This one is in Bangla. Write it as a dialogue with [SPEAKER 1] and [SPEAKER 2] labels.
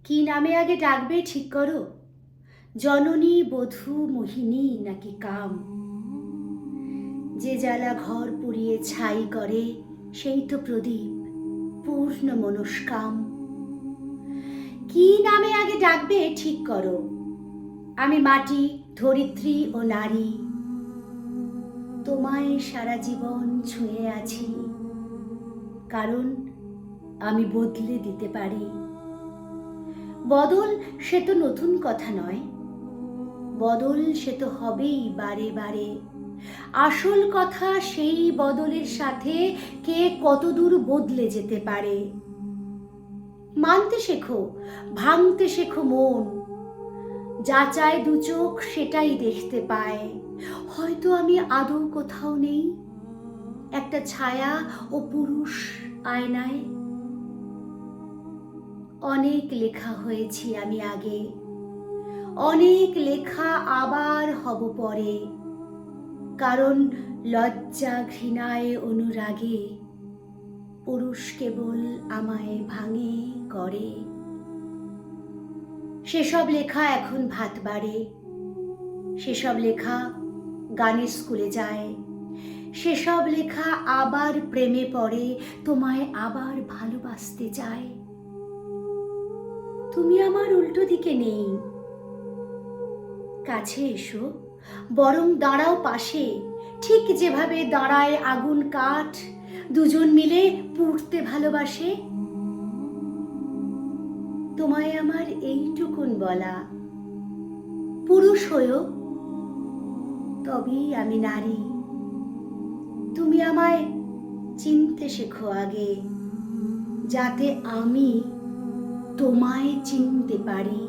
[SPEAKER 1] কি নামে আগে ডাকবে ঠিক করো, জননী, বধূ, মোহিনী নাকি কাম? যে জ্বালা ঘর পুড়িয়ে ছাই করে, সেই তো প্রদীপ পূর্ণ মনস্কাম। কি নামে আগে ডাকবে ঠিক করো, আমি মাটি, ধরিত্রী ও নারী, তোমায় সারা জীবন ছুঁয়ে আছি, কারণ আমি বদলে দিতে পারি। বদল সে তো নতুন কথা নয়, বদল সে তো হবেই বারে বারে। আসল কথা সেই বদলের সাথে কে কতদূর বদলে যেতে পারে। মানতে শেখো, ভাঙতে শেখো মন, যা চায় দু চোখ সেটাই দেখতে পায়। হয়তো আমি আদৌ কোথাও নেই, একটা ছায়া ও পুরুষ আয়নায়। অনেক লেখা হয়েছি আমি আগে, অনেক লেখা আবার হব পরে, কারণ লজ্জা, ঘৃণায়, অনুরাগে পুরুষ কেবল আমায় ভাঙে করে। সেসব লেখা এখন ভাত বাড়ে, সেসব লেখা গানের স্কুলে যায়, সেসব লেখা আবার প্রেমে পড়ে, তোমায় আবার ভালোবাসতে চায়। তুমি আমার উল্টো দিকে নেই, কাছে এসো, বরং দাঁড়াও পাশে, ঠিক যেভাবে দাঁড়ায় আগুন কাঠ, দুজন মিলে পুড়তে ভালোবাসে। তোমায় আমার এইটুকুন বলা, পুরুষ হয়েও তবেই আমি নারী। তুমি আমায় চিনতে শেখো আগে, যাতে আমি তোমায় চিনতে পারি।